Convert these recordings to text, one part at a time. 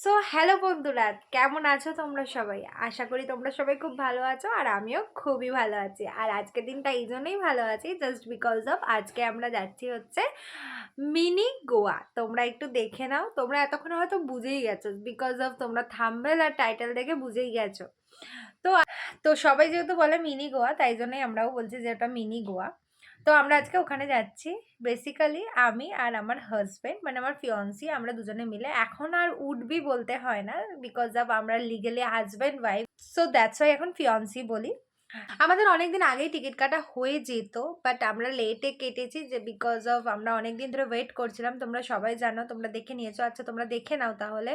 So hello বন্ধুরা, কেমন আছো তোমরা সবাই? আশা করি তোমরা সবাই খুব ভালো আছো আর আমিও খুবই ভালো আছি। আর আজকের দিনটা এই জন্যই ভালো আছি জাস্ট বিকজ অফ আজকে আমরা যাচ্ছি হচ্ছে মিনি গোয়া। তোমরা একটু দেখে নাও, তোমরা এতক্ষণ হয়তো বুঝেই গেছো বিকজ অফ তোমরা থাম্বনেল আর টাইটেল দেখে বুঝেই গেছো। তো তো সবাই যেহেতু বলে মিনি গোয়া, তাই জন্যই আমরাও বলছি যে ওটা মিনি গোয়া। তো আমরা আজকে ওখানে যাচ্ছি। বেসিক্যালি আমি আর আমার হাজবেন্ড মানে আমার ফিয়ন্সি, আমরা দুজনে মিলে। এখন আর উড বি বলতে হয় না বিকজ অফ আমরা legally husband wife, so that's why এখন ফিয়ন্সি বলি। আমাদের অনেকদিন আগেই টিকিট কাটা হয়ে যেত, বাট আমরা লেটে কেটেছি যে বিকজ অফ আমরা অনেকদিন ধরে ওয়েট করছিলাম। তোমরা সবাই জানো, তোমরা দেখে নিয়েছো। আচ্ছা তোমরা দেখে নাও তাহলে।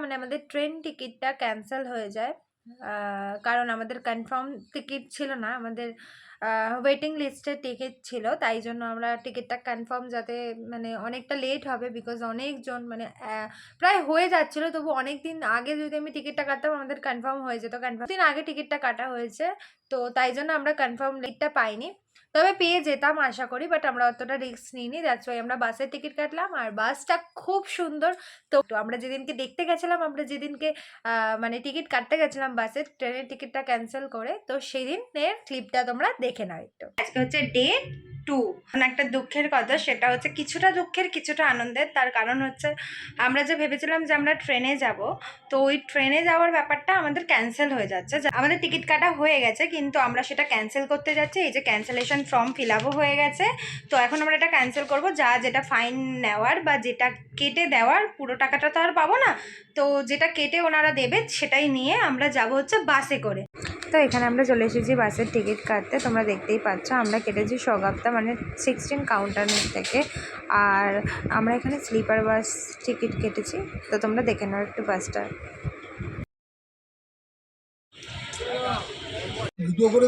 মানে আমাদের ট্রেন টিকিটটা ক্যান্সেল হয়ে যায়, কারণ আমাদের কনফার্ম টিকিট ছিল না, আমাদের ওয়েটিং লিস্টে টিকিট ছিল। তাই জন্য আমরা টিকিটটা কনফার্ম, যাতে মানে অনেকটা লেট হবে বিকজ অনেকজন মানে প্রায় হয়ে যাচ্ছিলো। তবু অনেক দিন আগে যদি আমি টিকিটটা কাটতাম আমাদের কনফার্ম হয়ে যেত। কনফার্ম দিন আগে টিকিটটা কাটা হয়েছে, তো তাই জন্য আমরা কনফার্ম লিটটা পাইনি। তবে পেয়ে যেতাম আশা করি, বাট আমরা অতটা রিস্ক নিইনি। দ্যাটস ওয়াই আমরা বাসের টিকিট কাটলাম। আর বাসটা খুব সুন্দর। তো আমরা যেদিনকে দেখতে গেছিলাম, আমরা যেদিনকে মানে টিকিট কাটতে গেছিলাম বাসের, ট্রেনের টিকিটটা ক্যান্সেল করে, তো সেই দিনের ক্লিপটা তোমরা দেখে নাও একটু। আজকে হচ্ছে ডে 2। একটা দুঃখের কথা, সেটা হচ্ছে কিছুটা দুঃখের কিছুটা আনন্দের। তার কারণ হচ্ছে আমরা যে ভেবেছিলাম যে আমরা ট্রেনে যাব, তো ওই ট্রেনে যাওয়ার ব্যাপারটা আমাদের ক্যান্সেল হয়ে যাচ্ছে। আমাদের টিকিট কাটা হয়ে গেছে কিন্তু আমরা সেটা ক্যান্সেল করতে যাচ্ছি। এই যে ক্যান্সেলেশন ফর্ম ফিল আপও হয়ে গেছে, তো এখন আমরা এটা ক্যান্সেল করব। যেটা ফাইন নেওয়ার বা যেটা কেটে দেওয়ার, পুরো টাকাটা তো আর পাবো না, তো যেটা কেটে ওনারা দেবে সেটাই নিয়ে আমরা যাব হচ্ছে বাসে করে। তো এখানে আমরা চলে এসেছি বাসের টিকিট কাটতে। তোমরা দেখতেই পাচ্ছ আমরা কেটেছি সগাপ্তা মানে 16 কাউন্টার থেকে। আর আমরা এখানে স্লিপার বাস টিকিট কেটেছি, তো তোমরা দেখে নাও একটু বাসটা।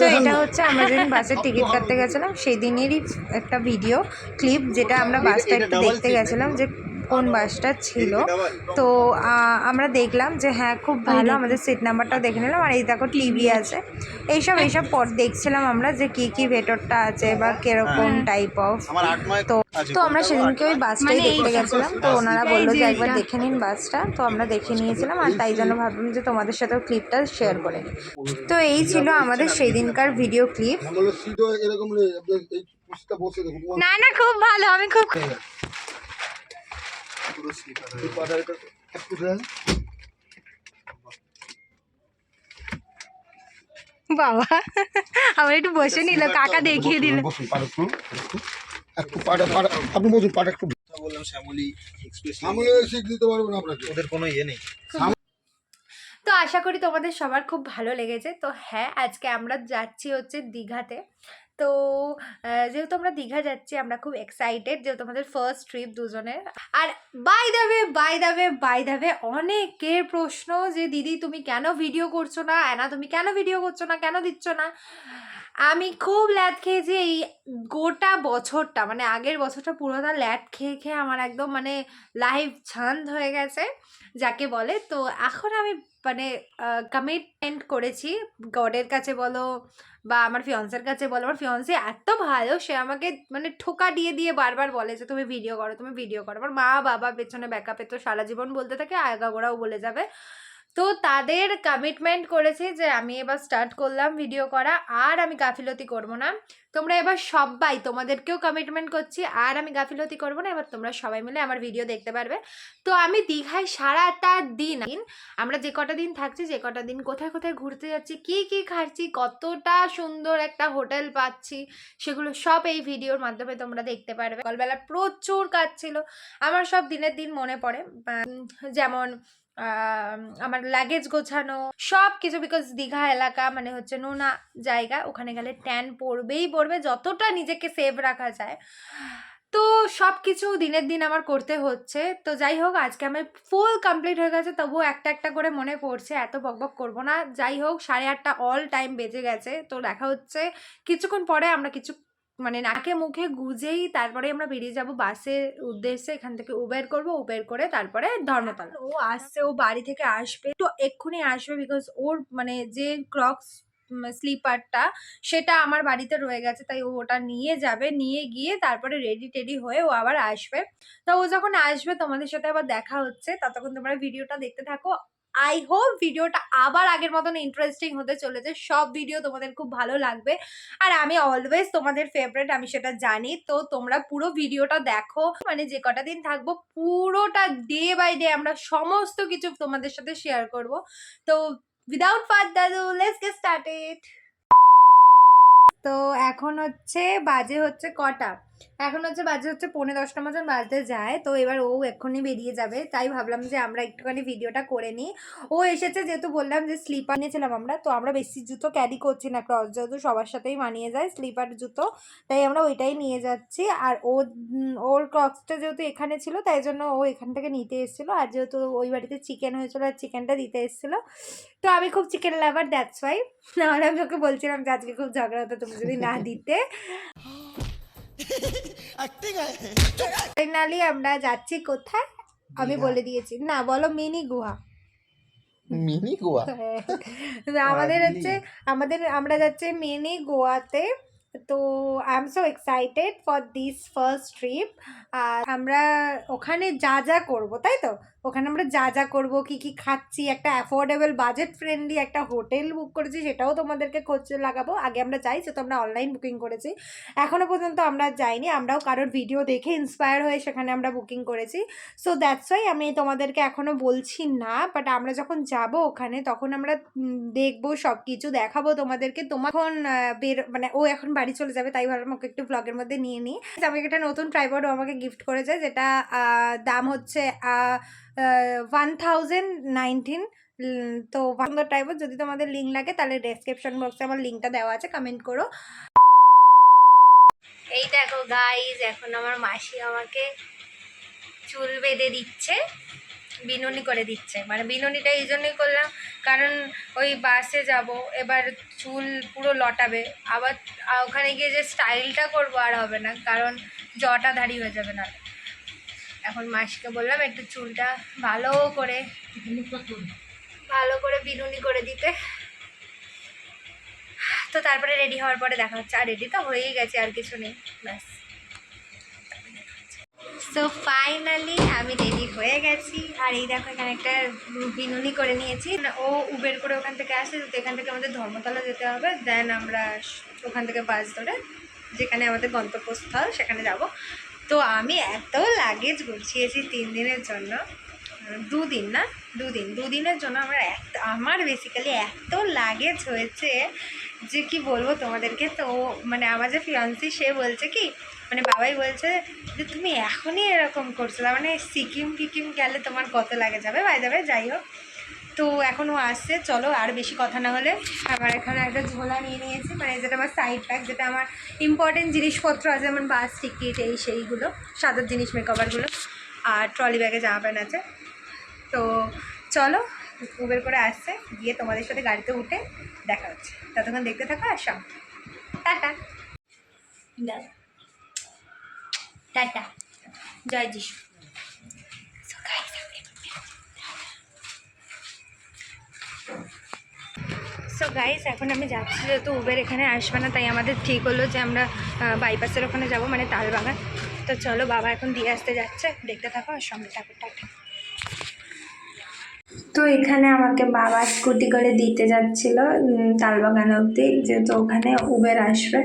তো এটা হচ্ছে আমরা যেদিন বাসের টিকিট কাটতে গেছিলাম সেই দিনেরই একটা ভিডিও ক্লিপ, যেটা আমরা বাসটা একটু দেখতে গেছিলাম যে কোন বাসটা ছিল। তো আমরা দেখলাম যে হ্যাঁ খুব ভালো, আমাদের সিট নাম্বারটাও দেখে নিলাম। আর এই দেখো টিভি আছে, এইসব পর দেখছিলাম আমরা যে কি কি ভেতরটা আছে বা কিরকম টাইপ অফ। তো তো আমরা সেদিনকে ওই বাসটাই দেখতে গেছিলাম, তো ওনারা বললো যে একবার দেখে নিন বাসটা। তো আমরা দেখে নিয়েছিলাম, আর তাই জন্য ভাবলাম যে তোমাদের সাথেও ক্লিপটা শেয়ার করে নিই। তো এই ছিল আমাদের সেই দিনকার ভিডিও ক্লিপ। না না, খুব ভালো, আমি খুব বাবা আমার একটু বসে নিল, কাকা দেখিয়ে দিল। আপনি বলুন পাটা একটু বললাম শ্যামলী এক্সপ্রেস দিতে পারবো না আপনাকে, ওদের কোনো ইয়ে নেই। তো আশা করি তোমাদের সবার খুব ভালো লেগেছে। তো হ্যাঁ, আজকে আমরা যাচ্ছি হচ্ছে দীঘাতে। তো যেহেতু আমরা দীঘা যাচ্ছি, আমরা খুব এক্সাইটেড, যেহেতু আমাদের ফার্স্ট ট্রিপ দুজনের। আর বাই দ্য ওয়ে অনেকের প্রশ্ন যে দিদি তুমি কেন ভিডিও করছো না, অ্যানা তুমি কেন ভিডিও করছো না, কেন দিচ্ছ না। আমি খুব ল্যাদ খেয়েছি এই গোটা বছরটা, মানে আগের বছরটা পুরোটা ল্যাদ খেয়ে খেয়ে আমার একদম মানে লাইফ ছান্দ হয়ে গেছে যাকে বলে। তো এখন আমি মানে কমিটমেন্ট করেছি গডের কাছে বলো বা আমার ফিয়ন্সের কাছে বলো। আমার ফিয়ন্সে এত ভালো, সে আমাকে মানে ঠোকা দিয়ে দিয়ে বারবার বলে যে তুমি ভিডিও করো, তুমি ভিডিও করো। আমার মা বাবা পেছনে ব্যাকআপে তো সারা জীবন বলতে থাকে, আগাগোড়াও বলে যাবে। তো তাদের কমিটমেন্ট করেছি যে আমি এবার স্টার্ট করলাম ভিডিও করা, আর আমি গাফিলতি করব না। তোমরা এবার সবাই, তোমাদেরকেও কমিটমেন্ট করছি, আর আমি গাফিলতি করব না। এবার তোমরা সবাই মিলে আমার ভিডিও দেখতে পারবে। তো আমি দীঘায় সারাটা দিন, আমরা যে কটা দিন থাকছি, যে কটা দিন কোথায় কোথায় ঘুরতে যাচ্ছি, কি কি খাচ্ছি, কতটা সুন্দর একটা হোটেল পাচ্ছি, সেগুলো সব এই ভিডিওর মাধ্যমে তোমরা দেখতে পারবে। সকালবেলা প্রচুর কাজ ছিল, আমার সব দিনের দিন মনে পড়ে। যেমন আমার লাগেজ গোছানো সব কিছু, বিকজ দীঘা এলাকা মানে হচ্ছে নোনা জায়গা, ওখানে গেলে ট্যান পড়বেই পড়বে, যতটা নিজেকে সেভ রাখা যায়। তো সব কিছু দিনের দিন আমার করতে হচ্ছে। তো যাই হোক, আজকে আমার ফুল কমপ্লিট হয়ে গেছে, তবুও একটা একটা করে মনে পড়ছে, এত বকবক করবো না। যাই হোক, 8:30 অল টাইম বেজে গেছে। তো দেখা হচ্ছে কিছুক্ষণ পরে, আমরা কিছু মানে নাকে মুখে গুজেই তারপরে আমরা বেরিয়ে যাব বাসের উদ্দেশ্যে। এখান থেকে উবের করব, উবের করে তারপরে ধর্মতলা। ও আসছে, ও বাড়ি থেকে আসবে তো এক্ষুনি আসবে, বিকজ ওর মানে যে ক্রক্স স্লিপারটা সেটা আমার বাড়িতে রয়ে গেছে, তাই ও ওটা নিয়ে যাবে, নিয়ে গিয়ে তারপরে রেডি টেডি হয়ে ও আবার আসবে। তো ও যখন আসবে তোমাদের সাথে আবার দেখা হচ্ছে, ততক্ষণ তোমরা ভিডিওটা দেখতে থাকো। আই হোপ ভিডিওটা আবার আগের মতন ইন্টারেস্টিং হতে চলেছে, সব ভিডিও তোমাদের খুব ভালো লাগবে। আর আমি অলওয়েজ তোমাদের ফেভারিট, আমি সেটা জানি। তো তোমরা পুরো ভিডিওটা দেখো, মানে যে কটা দিন থাকবো পুরোটা ডে বাই ডে আমরা সমস্ত কিছু তোমাদের সাথে শেয়ার করব। তো without further ado, let's get started. তো এখন হচ্ছে বাজে হচ্ছে কটা, এখন হচ্ছে বাজে হচ্ছে 9:45 মতন বাজতে যায়। তো এবার ও এক্ষুনি বেরিয়ে যাবে, তাই ভাবলাম যে আমরা একটুখানি ভিডিওটা করে নিই। ও এসেছে যেহেতু, বললাম যে স্লিপার নিয়েছিলাম আমরা, তো আমরা বেশি জুতো ক্যারি করছি না, ক্রস যেহেতু সবার সাথেই মানিয়ে যায় স্লিপার জুতো, তাই আমরা ওইটাই নিয়ে যাচ্ছি। আর ওর ক্রক্সটা যেহেতু এখানে ছিল তাই জন্য ও এখান থেকে নিতে এসেছিলো, আর যেহেতু ওই বাড়িতে চিকেন হয়েছিল আর চিকেনটা দিতে এসেছিলো, তো আমি খুব চিকেন লাভার, দ্যাটস ওয়াই। নাহলে আমি ওকে বলছিলাম যে আজকে খুব ঝগড়া হতো তুমি যদি না দিতে। ফাইনালি আমরা যাচ্ছি কোথায় আমি বলে দিয়েছি, না বলো মিনি গুহা। মিনি গোয়া আমাদের হচ্ছে আমরা যাচ্ছি মিনি গোয়াতে। তো I am so excited for this first trip. আর আমরা ওখানে যা যা করবো, তাই তো ওখানে আমরা যা যা করবো, কি কি খাচ্ছি, একটা অ্যাফোর্ডেবল বাজেট ফ্রেন্ডলি একটা হোটেল বুক করেছি, সেটাও তোমাদেরকে খোঁজে লাগাবো। আগে আমরা যাই, তো আমরা অনলাইন বুকিং করেছি, এখনো পর্যন্ত আমরা যাইনি, আমরাও কারোর ভিডিও দেখে ইন্সপায়ার হয়ে সেখানে আমরা বুকিং করেছি। সো দ্যাটস ওয়াই আমি তোমাদেরকে এখনো বলছি না, বাট আমরা যখন যাব ওখানে তখন আমরা দেখবো, সব কিছু দেখাবো তোমাদেরকে। তোমার মানে ও এখন বাড়ি চলে যাবে, তাই ভাবলাম ওকে একটু ব্লগের মধ্যে নিয়ে নিই। আমাকে একটা নতুন ট্রাইপড ও আমাকে গিফট করেছে, যেটা দাম হচ্ছে 1019। তো সুন্দর ট্রাইপড, যদি তোমাদের লিঙ্ক লাগে তাহলে ডেসক্রিপশন বক্সে আমার লিঙ্কটা দেওয়া আছে, কমেন্ট করো। এই দেখো গাইজ, এখন আমার মাসি আমাকে চুল বেঁধে দিচ্ছে, বিনুনি করে দিচ্ছে। মানে বিনুনিটা এই জন্যই করলাম কারণ ওই বাসে যাব, এবার চুল পুরো লটাবে, আবার ওখানে গিয়ে যে স্টাইলটা করবো আর হবে না, কারণ জটা ধারি হয়ে যাবে না। এখন মাসিকে বললাম একটু চুলটা ভালো করে বিনুনি করে দিতে। তো তারপরে রেডি হওয়ার পরে দেখা হচ্ছে। আর রেডি তো হয়েই গেছে, আর কিছু নেই, ব্যাস। সো ফাইনালি আমি রেডি হয়ে গেছি। আর এই দেখো এখানে একটা বিনুনি করে নিয়েছি। ও উবের করে ওখান থেকে আসে, তো এখান থেকে আমাদের ধর্মতলা যেতে হবে, দেন আমরা ওখান থেকে বাস ধরে যেখানে আমাদের গন্তব্যস্থল সেখানে যাব। তো আমি এত লাগেজ গুছিয়েছি 3 দিনের জন্য, 2 দিনের জন্য আমার বেসিক্যালি এত লাগেজ হয়েছে যে কি বলবো তোমাদেরকে। তো মানে আমার যে ফিয়ান্সি, সে বলছে কি, মানে বাবাই বলছে যে তুমি এখনই এরকম করছো, তার মানে সিকিম গেলে তোমার কত লাগে যাবে, যাই হোক। তো এখনও আসছে, চলো আর বেশি কথা না হলে। আমার এখানে একটা ঝোলা নিয়ে নিয়েছি, মানে যেটা আমার সাইড ব্যাগ, যেটা আমার ইম্পর্টেন্ট জিনিসপত্র আছে, যেমন বাস টিকিট, সেইগুলো সাদার জিনিস, মেকআপারগুলো, আর ট্রলি ব্যাগে জামা প্যান্ট আছে। তো চলো, উবের করে আসছে, গিয়ে তোমাদের সাথে গাড়িতে উঠে দেখা হচ্ছে, ততক্ষণ দেখতে থাকো। আর সব টাটা টাটা, জয় যিশু। সো গাইস, এখন আমি যাচ্ছি, যেহেতু উবের এখানে আসবে না, তাই আমাদের ঠিক হলো যে আমরা বাইপাসের ওখানে যাব, মানে তালবাগান। তো চলো, বাবা এখন দিয়ে আসতে যাচ্ছে, দেখতে থাকো আর সঙ্গে থাকো। টাটা। তো এখানে আমাকে বাবা স্কুটি করে দিতে যাচ্ছিল তালবাগান অবধি, যেহেতু ওখানে উবের আসবে,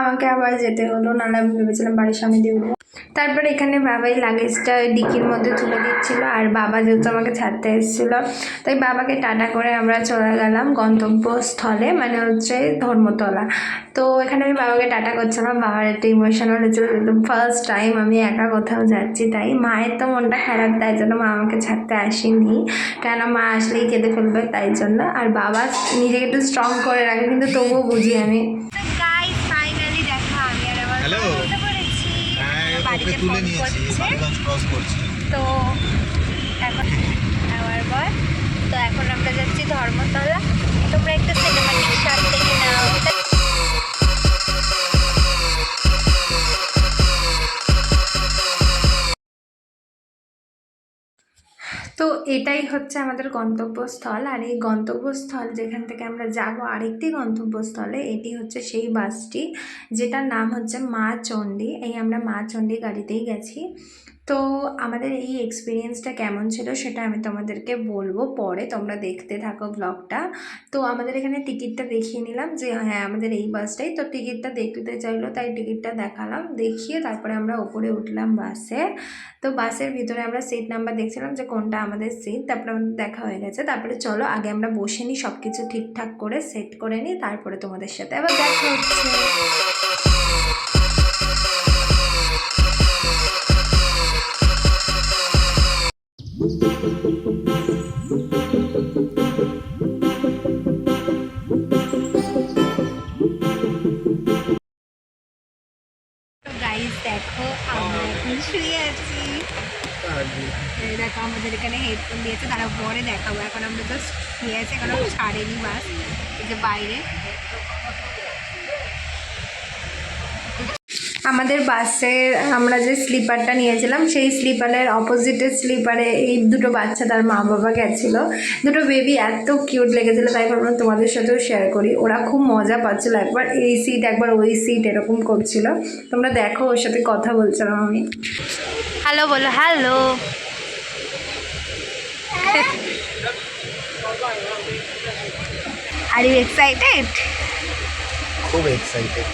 আমাকে আবার যেতে হলো, নাহলে আমি ভেবেছিলাম বাড়ির সামনে দিয়ে উঠবো। তারপরে এখানে বাবাই লাগেজটা ডিকির মধ্যে তুলে দিচ্ছিল, আর বাবা যেহেতু আমাকে ছাড়তে এসেছিলো, তাই বাবাকে টাটা করে আমরা চলে গেলাম গন্তব্যস্থলে, মানে হচ্ছে ধর্মতলা। তো এখানে আমি বাবাকে টাটা করছিলাম, বাবার একটু ইমোশনাল হয়েছিল, ফার্স্ট টাইম আমি একা কোথাও যাচ্ছি। তাই মায়ের তো মনটা খারাপ, তাই জন্য মা আমাকে ছাড়তে আসেনি, কেন মা আসলেই কেঁদে ফেলবে, তাই জন্য। আর বাবা নিজেকে একটু স্ট্রং করে রাখে, কিন্তু তবুও বুঝি আমি। ফাইনালি দেখা, আমি আর আবার বাড়িতে ফোন করছে। তো এখন আমার বর, তো এখন আমরা যাচ্ছি ধর্মতলা। তোমরা একটু সিনেমাটিক শট দেখে নাও। তো এটাই হচ্ছে আমাদের গন্তব্যস্থল, আর এই গন্তব্যস্থল যেখান থেকে আমরা যাব আরেকটি গন্তব্যস্থলে, এটি হচ্ছে সেই বাসটি যেটার নাম হচ্ছে মা চণ্ডী। এই আমরা মা চণ্ডী গাড়িতেই গেছি। তো আমাদের এই এক্সপিরিয়েন্সটা কেমন ছিল সেটা আমি তোমাদেরকে বলবো পরে, তোমরা দেখতে থাকো ব্লগটা। তো আমাদের এখানে টিকিটটা দেখিয়ে নিলাম যে হ্যাঁ আমাদের এই বাসটাই, তো টিকিটটা দেখতে চাইলো তাই টিকিটটা দেখালাম, দেখিয়ে তারপরে আমরা ওপরে উঠলাম বাসে। তো বাসের ভিতরে আমরা সিট নাম্বার দেখছিলাম যে কোনটা আমাদের সিট, তারপরে আমাদের দেখা হয়ে গেছে। তারপরে চলো আগে আমরা বসে নিই, সব কিছু ঠিকঠাক করে সেট করে নিই, তারপরে তোমাদের সাথে আবার দেখা হচ্ছে। গাইস দেখো আমরা এখন শুয়ে আছি। এই দেখো আমাদের এখানে হেডফোন দিয়েছে, তারা পরে দেখাবো। এখন আমরা জাস্ট শুয়ে আছি, এখন ছাড়েনি বাস। এই যে বাইরে আমাদের বাসে আমরা যে স্লিপারটা নিয়েছিলাম সেই স্লিপারের অপোজিটের স্লিপারে এই দুটো বাচ্চা তার মা বাবা গেছিলো। দুটো বেবি এত কিউট লেগেছিলো, তাই ভাবলাম তোমাদের সাথেও শেয়ার করি। ওরা খুব মজা পাচ্ছিলো, একবার এই সিট একবার ওই সিট এরকম করছিল। তোমরা দেখো, ওর সাথে কথা বলছিলাম আমি। হ্যালো বলো, হ্যালো। Are you excited? খুব এক্সাইটেড।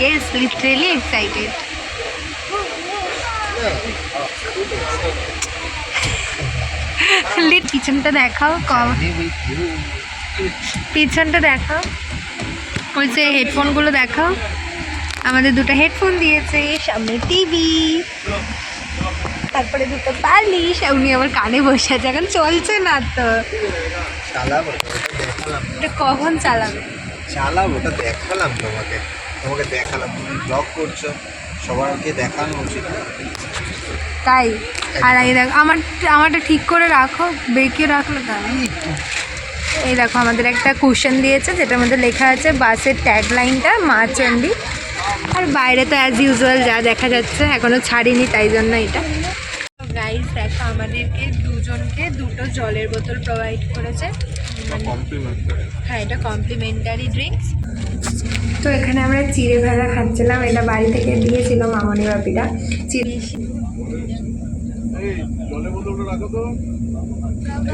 Yes, literally excited. পিছনটা দেখাও, পিছনটা দেখাও, ওই যে হেডফোনগুলো দেখাও। আমাদের দুটো হেডফোন দিয়েছে, সামনে টিভি, তারপরে দুটো বালিশ। উনি আমার কানে বসে আছে, এখন চলছে না তো। চালাবো, দেখালাম। এটা কখন চালাবে? চালাবো, ওটা দেখালাম তোমাকে, তোমাকে দেখালাম। তুমি ব্লগ করছো, সবাইকে দেখানো উচিত। তাই? আর এই দেখো আমারটা ঠিক করে রাখো, বেঁকে রাখলো তাই। এই দেখো আমাদের একটা কুশন দিয়েছে যেটার মধ্যে লেখা আছে বাসের ট্যাগ লাইনটা মা চণ্ডী। আর বাইরে তো অ্যাজ ইউজুয়াল যা দেখা যাচ্ছে, এখনও ছাড়িনি তাই জন্য এটা। গাইস দেখো আমাদেরকে দুজনকে দুটো জলের বোতল প্রোভাইড করেছে। হ্যাঁ, এটা কমপ্লিমেন্টারি ড্রিঙ্কস। তো এখানে আমরা চিড়ে ভাজা খাচ্ছিলাম, এটা বাড়ি থেকে দিয়েছিল মামনি বাপিটা। চিড়ে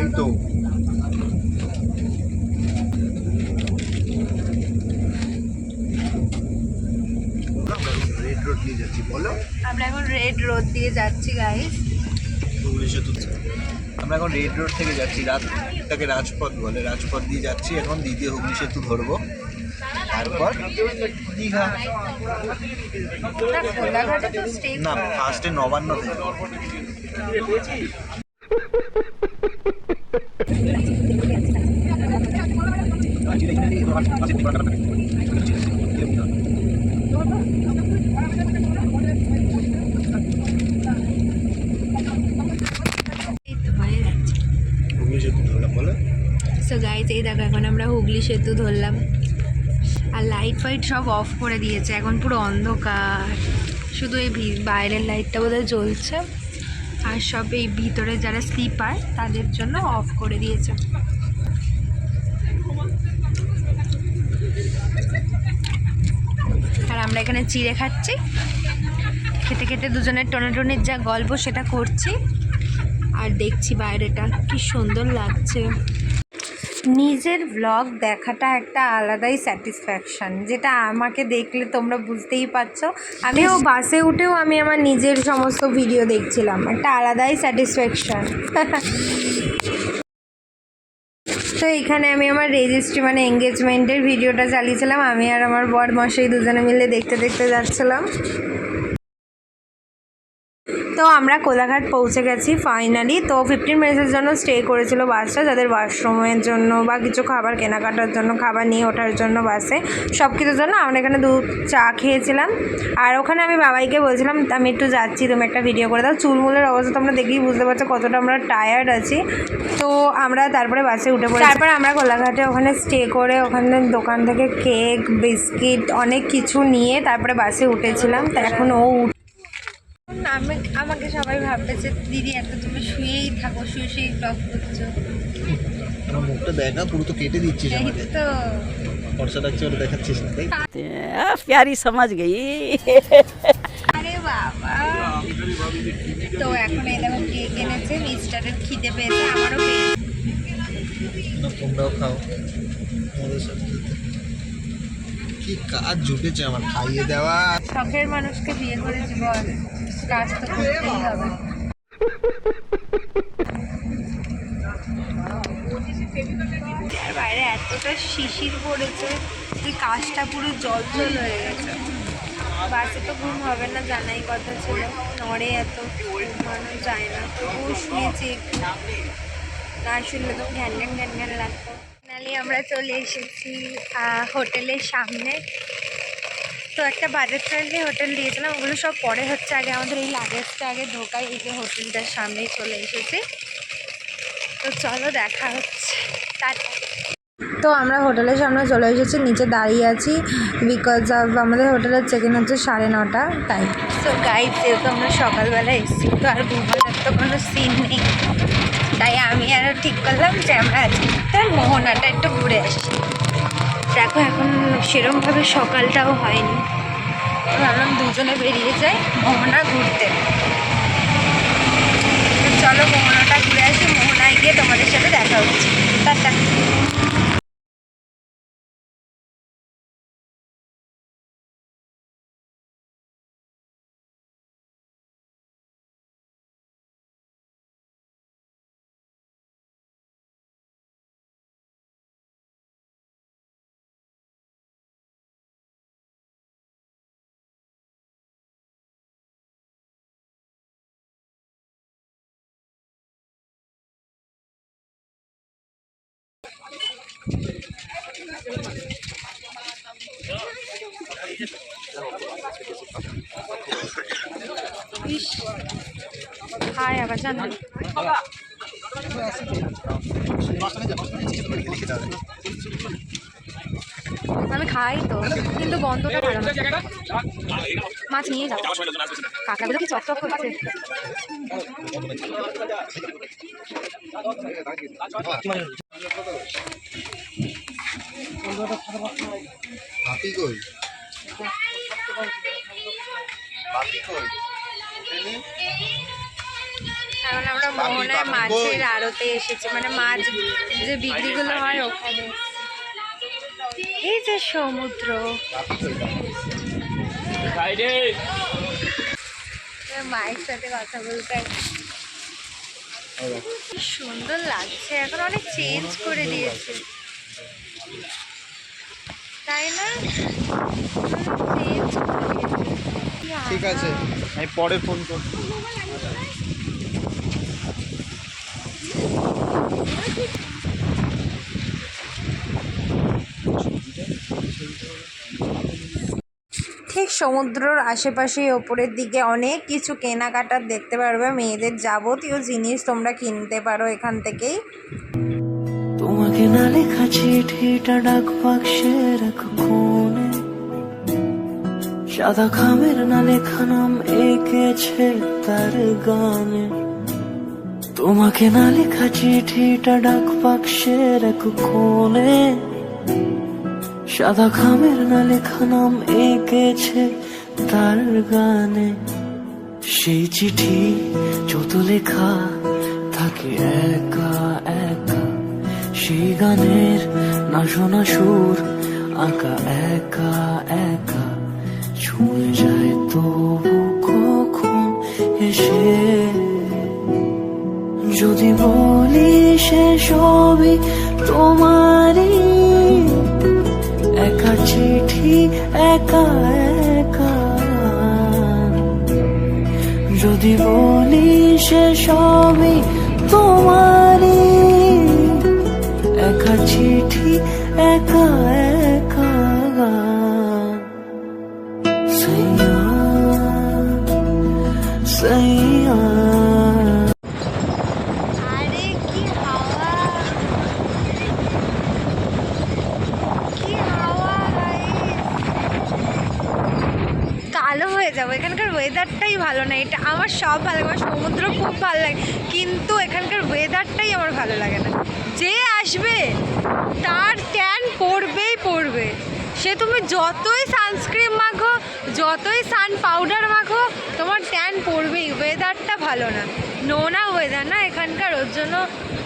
এই তো রেড রোড দিয়ে যাচ্ছি, বলো। আমরা এখন রেড রোড দিয়ে যাচ্ছি গাইস। আমরা এখন রেড রোড থেকে যাচ্ছি, রাতটাকে রাজপথ বলে, রাজপথ দিয়ে যাচ্ছি এখন। দ্বিতীয় হুগলি সেতু ধরবো, তারপর দীঘা। না, ফার্স্টে নবান্ন থেকে। হুগলি সেতু ধরলাম, বলো। সো গাইস এই দেখো এখন আমরা হুগলি সেতু ধরলাম, আর লাইট ফাইট সব অফ করে দিয়েছে, এখন পুরো অন্ধকার। শুধু এই বাইরের লাইটটা বোধহয় জ্বলছে, আর সব এই ভিতরে যারা স্লিপার তাদের জন্য অফ করে দিয়েছে। আর আমরা এখানে চিড়ে খাচ্ছি, খেতে খেতে দুজনের টোনাটনির যা গল্প সেটা করছি, আর দেখছি বাইরেটা কি সুন্দর লাগছে। নিজের ব্লগ দেখাটা একটা আলাদাই স্যাটিসফ্যাকশান, যেটা আমাকে দেখলে তোমরা বুঝতেই পারছো। আমিও বাসে উঠেও আমি আমার নিজের সমস্ত ভিডিও দেখছিলাম, একটা আলাদাই স্যাটিসফ্যাকশান। তো এখানে আমি আমার রেজিস্ট্রি মানে এঙ্গেজমেন্টের ভিডিওটা চালিয়েছিলাম, আমি আর আমার বর মশাই দুজনে মিলে দেখতে দেখতে যাচ্ছিলাম। তো আমরা কোলাঘাট পৌঁছে গেছি ফাইনালি। তো 15 মিনিটের জন্য স্টে করেছিল বাসটা, যাদের ওয়াশরুমের জন্য বা কিছু খাবার কেনাকাটার জন্য, খাবার নিয়ে ওঠার জন্য বাসে, সব কিছুর জন্য। আমরা এখানে চা খেয়েছিলাম, আর ওখানে আমি বাবাইকে বলছিলাম আমি একটু যাচ্ছি, তুমি একটা ভিডিও করে দাও। চুলমুলের অবস্থা তোমরা দেখেই বুঝতে পারছো কতটা আমরা টায়ার্ড আছি। তো আমরা তারপরে বাসে উঠে পড়ি। তারপরে আমরা কোলাঘাটে ওখানে স্টে করে ওখানে দোকান থেকে কেক, বিস্কিট অনেক কিছু নিয়ে তারপরে বাসে উঠেছিলাম। তো এখন ও আমাকে সবাই ভাববে যে দিদি এত তুমি শুয়েই থাকো, শুয়ে শুয়েই ব্লগ করছো। আমার মুখটা দেখা পুরো তো কেটে দিচ্ছিস এই আমাকে, তো ফর্সা লাগছে ওটা দেখাচ্ছিস না তাই? प्यारी समझ गई। আরে বাবা। তো এখন এই দেখো কেক এনেছে, মিস্টারের খিদে পেয়েছে, আমারও পেয়েছে। না তোমরাও খাও আমাদের সাথে। কি কাজ জুটেছে আমার, খাইয়ে দেওয়া। শখের মানুষকে বিয়ে করেছি বল, কাজ তো করতেই হবে। আর বাইরে এতটা শিশির পড়েছে যে কাজটা পুরো জল জল হয়ে গেছে। বাসে তো ঘুম হবে না জানাই কথা ছিল, নড়ে এত ঘুমানো যায় না, তবুও শুয়েছি একটু, না শুনলে তো ঘ্যান ঘ্যান ঘ্যান ঘ্যান লাগতো। ফাইনালি আমরা চলে এসেছি হোটেলের সামনে। তো একটা বাজেট ফ্রেন্ডলি হোটেল দিয়েছিলাম, ওগুলো সব পরে হচ্ছে, আগে আমাদের এই লাগেজটা আগে ঢোকাই। এই যে হোটেলটার সামনেই চলে এসেছি, তো চলো দেখা হচ্ছে, টাটা। তো আমরা হোটেলের সামনে চলে এসেছি, নিচে দাঁড়িয়ে আছি বিকজ অফ আমাদের হোটেলের চেক ইন হচ্ছে 9:30 তাই। তো গাইড যেহেতু আমরা সকালবেলা এসেছি তো আর ঘুমানোর তো কোনো সিন নেই, তাই আমি আরও ঠিক করলাম যে আমরা আজকে মোহনাটা একটু ঘুরে আসি। দেখো এখন সেরমভাবে সকালটাও হয়নি, ভাবলাম দুজনে বেরিয়ে যাই মোহনা ঘুরতে। তো চলো মোহনাটা ঘুরে আসি, মোহনায় গিয়ে তোমাদের সাথে দেখা হচ্ছে, টাটা। ইস, হায় আবার জানো আমি খাই তো, কিন্তু বন্ধটা ভালো না। মাছ নিয়ে যাও, কাঁকড়াগুলো কি চকচক করছে। বাপি কই, বাপি কই? এখন আমরা মোহনায় মাছের আড়তে এসেছি, মানে মাছ যে বিক্রিগুলো হয় ওখানে। এই যে সমুদ্র, মায়ের সাথে কথা বলতে কি সুন্দর লাগছে, এখন অনেক চেঞ্জ করে দিয়েছে তাই না? চেঞ্জ করে দিয়েছে। ঠিক আছে আমি পরে ফোন করছি। ঠিক সমুদ্রের আশেপাশে ওপরের দিকে অনেক কিছু কেনাকাটার দেখতে পারবে, মেয়েদের যাবতীয় জিনিস তোমরা কিনতে পারো এখান থেকেই। তোমাকে না লেখা চিঠিটা ডাক বাক্সের এক কোণে, সাদা খামের না লেখা নাম এঁকেছে তার গানে। তোমাকে না লেখা চিঠিটা ডাক বাক্সের এক কোণে, সাদা খামের না লেখা নাম এঁকেছে তার গানে। সেই চিঠি যত লেখা থাকে একা একা, সেই গানের না শোনা সুর আঁকা একা একা, ছুঁয়ে যায় তবু কখন এসে। যদি বলি সে সবই তোমারই, একা চিঠি একা একা। যদি বলি সে সবই তোমারই, একা চিঠি একা একা। সাইয়া সাইয়া আরে কি হাওয়া, কি হাওয়া, কালো হয়ে হয়ে যাবো। এখানকার ওয়েদারটাই ভালো না, এটা আমার সব ভালো লাগে, আমার সমুদ্র খুব ভালো লাগে, কিন্তু এখানকার ওয়েদারটাই আমার ভালো লাগে না। যে আসবে তার ট্যান পড়বেই পড়বে, সে তুমি যতই সানস্ক্রিন মাখো, যতই সান পাউডার মাখো, তোমার ট্যান পড়বেই। ওয়েদারটা ভালো না, নোনা ওয়েদার না এখানকার, ওর জন্য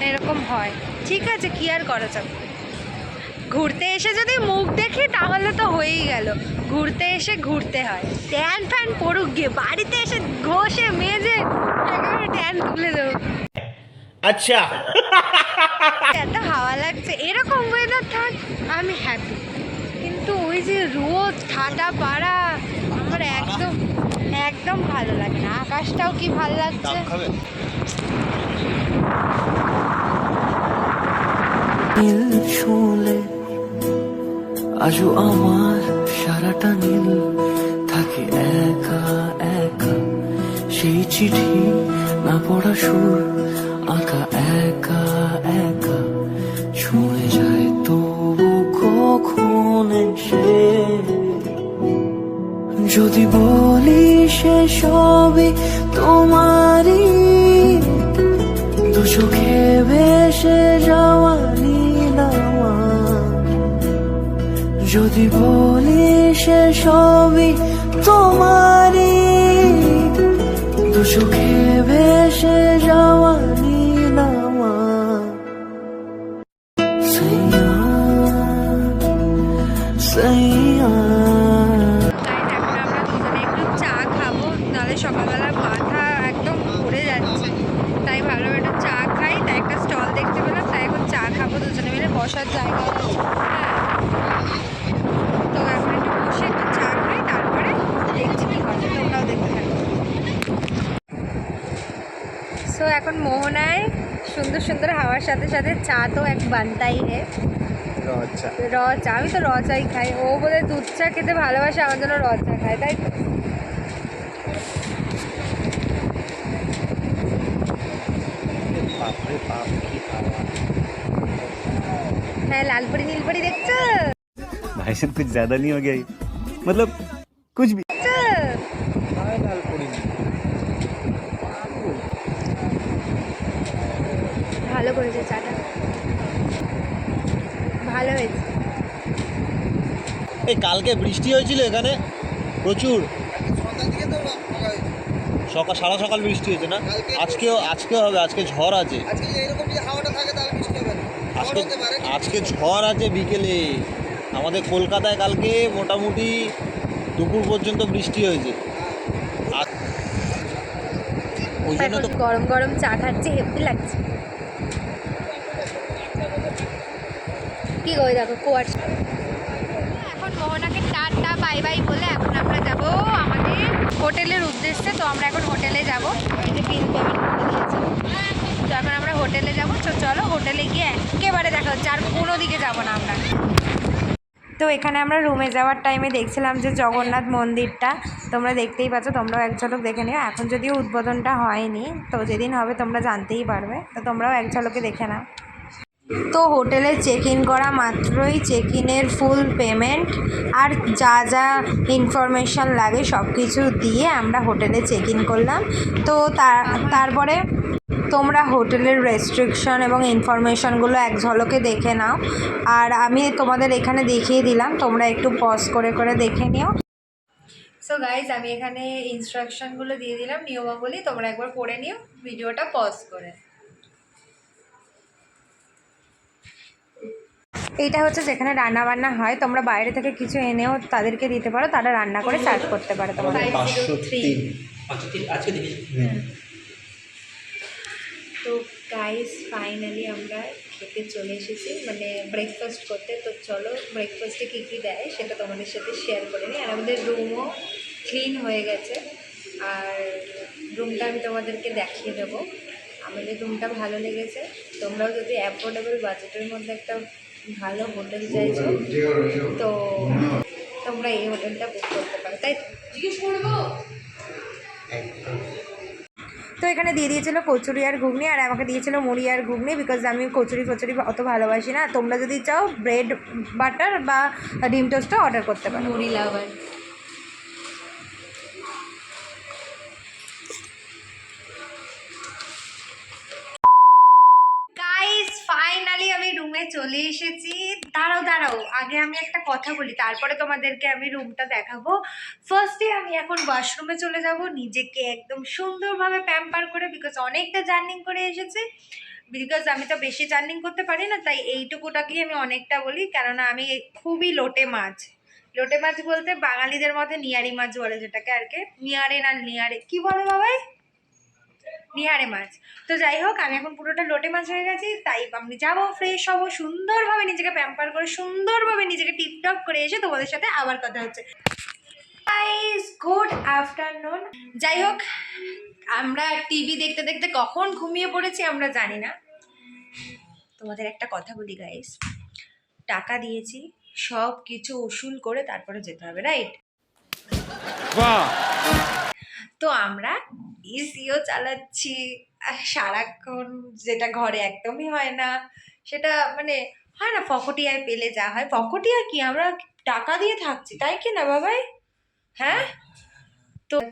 এরকম হয়। ঠিক আছে, কি আর করা যাবে। ঘুরতে এসে যদি মুখ দেখি তাহলে তো হয়েই গেল, ঘুরতে এসে ঘুরতে হয়। ট্যান ফ্যান পড়ুক গিয়ে, বাড়িতে এসে ঘষে মেজে একেবারে ট্যান তুলে দেবো। আচ্ছা এত হাওয়া লাগছে, এরকম ওয়েদার থাক আমি হ্যাপি, কিন্তু ওই যে রোদ ঠাটা পাড়া আমার একদম একদম ভালো লাগে না। আকাশটাও কি ভালো লাগছে। খাবে নীল ছুঁলে আজও আমার সারাটা নীল থাকে একা একা, সেই চিঠি না পড়া সুর আঁকা একা একা, ছুঁয়ে যায় তবু কখন এসে। যদি বলি সে সবই তোমারই, দু চোখে ভেসে যাওয়া নীল আমার। যদি বলি সে সবই তোমারই, দু চোখে ভেসে যাওয়া নীল আমার। সাইয়া সাইয়া এখন আমরা দুজনে একটু চা খাবো, নাহলে সকালবেলার মাথা একদম ঘুরে যাচ্ছে। তাই ভালো একটু চা খাই, তাই একটা স্টল দেখতে পেলাম, তাই এখন চা খাবো দুজনে মিলে, বসার জায়গা আছে। তো এখন একটু বসে একটু চা খাই, তারপরে দেখছি কী হবে, তোমরাও দেখতে থাকো। সো এখন মোহনায় সুন্দর সুন্দর হাওয়ার সাথে সাথে চা তো এক বানতাই হে। আচ্ছা র চা, আমি তো র চাই খাই, ও বোধহয় দুধ চা খেতে ভালোবাসে, আমার জন্য র চা খায়, তাই তো। বাপরে বাপ কি খাওয়া। হ্যাঁ, লালপরি নীলপরি দেখছো? भाई साहब कुछ ज्यादा नहीं हो गया ये? मतलब कुछ भी দেখছো? লাল পরিনি ভালো করেছে চাটা, ভালো হয়েছে। এই কালকে বৃষ্টি হয়েছিল এখানে প্রচুর, সকাল সারা সকাল বৃষ্টি হয়েছে না? আজকেও হবে, আজকে ঝড় আছে, আজকে আজকে ঝড় আছে বিকেলে। আমাদের কলকাতায় কালকে মোটামুটি দুপুর পর্যন্ত বৃষ্টি হয়েছে, আর ওই জন্য এখন তো গরম গরম চা খাচ্ছি, হেভি লাগছে। কি গো, ওই দেখো কুয়াশা। এখন মোহনাকে টাটা বাই বাই বলে এখন আমরা যাব আমাদের হোটেলের উদ্দেশ্যে। তো আমরা এখন হোটেলে যাব, এই যে বিল পেমেন্ট করে দিয়েছি, তো এখন আমরা হোটেলে যাব। তো চলো হোটেলে গিয়ে একেবারে দেখা হচ্ছে, আর কোনো দিকে যাব না আমরা। তো এখানে আমরা রুমে যাওয়ার টাইমে দেখছিলাম যে জগন্নাথ মন্দিরটা, তোমরা দেখতেই পাচ্ছ, তোমরাও এক ঝলক দেখে নিও। এখন যদিও উদ্বোধনটা হয়নি, তো যেদিন হবে তোমরা জানতেই পারবে, তো তোমরাও এক ঝলকে দেখে নাও। তো হোটেলে চেক ইন করা মাত্রই চেক ইনের ফুল পেমেন্ট আর যা যা ইনফরমেশান লাগে সব কিছু দিয়ে আমরা হোটেলে চেক ইন করলাম। তো তারপরে তোমরা হোটেলের রেস্ট্রিকশন এবং ইনফরমেশনগুলো এক ঝলকে দেখে নাও, আর আমি তোমাদের এখানে দেখিয়ে দিলাম, তোমরা একটু পজ করে করে দেখে নিও। সো গাইজ, আমি এখানে ইনস্ট্রাকশনগুলো দিয়ে দিলাম, নিয়মাবলী, তোমরা একবার পড়ে নিও ভিডিওটা পজ করে। এইটা হচ্ছে যেখানে রান্না বান্না হয়, তোমরা বাইরে থেকে কিছু এনেও তাদেরকে দিতে পারো, তারা রান্না করে সার্ভ করতে পারে তোমাদের। 503 তো গাইস ফাইনালি আমরা খেতে চলে এসেছি, মানে ব্রেকফাস্ট করতে। তো চলো ব্রেকফাস্টে কী কী দেয় সেটা তোমাদের সাথে শেয়ার করে নিই। আর আমাদের রুমও ক্লিন হয়ে গেছে, আর রুমটা আমি তোমাদেরকে দেখিয়ে দেবো। আমাদের রুমটা ভালো লেগেছে, তোমরাও যদি অ্যাফোর্ডেবল বাজেটের মধ্যে একটা ভালো হোটেল চাইছো তো তোমরা এই হোটেলটা বুক করতে পারো, তাই জিজ্ঞেস করবো। তো এখানে দিয়ে দিয়েছিলো কচুরি আর ঘুগনি, আর আমাকে দিয়েছিলো মুড়ি আর ঘুগনি, বিকজ আমি কচুরি অত ভালোবাসি না। তোমরা যদি চাও ব্রেড বাটার বা ডিম টোস্টও অর্ডার করতে পারো। মুড়ি লাভার। চলে এসেছি। দাঁড়াও দাঁড়াও, আগে আমি একটা কথা বলি, তারপরে তোমাদেরকে আমি রুমটা দেখাবো। ফার্স্টে আমি এখন ওয়াশরুমে চলে যাব, নিজেকে একদম সুন্দরভাবে প্যাম্পার করে, বিকজ অনেকটা জার্নিং করে এসেছে। বিকজ আমি তো বেশি জার্নিং করতে পারি না, তাই এইটুকুটাকেই আমি অনেকটা বলি, কেননা আমি খুবই লোটে মাছ। লোটে মাছ বলতে বাঙালিদের মধ্যে নিয়ারি মাছ বলে, যেটাকে আর কি নিয়ারে না নিয়ারে কি বলে বাবাই, নিহারে মাছ। তো যাই হোক, আমি এখন পুরোটা লোটে মাছ হয়ে গেছি, তাই আমি যাবো, ফ্রেশ হবো, সুন্দরভাবে নিজেকে প্যাম্পার করে, সুন্দরভাবে নিজেকে টিপটপ করে এসে তোমাদের সাথে আবার কথা হচ্ছে। Guys, good afternoon. যাই হোক, আমরা টিভি দেখতে দেখতে কখন ঘুমিয়ে পড়েছি আমরা জানি না। তোমাদের একটা কথা বলি গাইস, টাকা দিয়েছি, সব কিছু উসুল করে তারপরে যেতে হবে, রাইট? তো আমরা এসিও চালাচ্ছি সারাক্ষণ, যেটা ঘরে একদমই হয় না। সেটা মানে হয় না, ফকটিয়ায় পেলে যা হয়, ফকটিয়া কি, আমরা টাকা দিয়ে থাকছি, তাই কি না বাবাই? হ্যাঁ,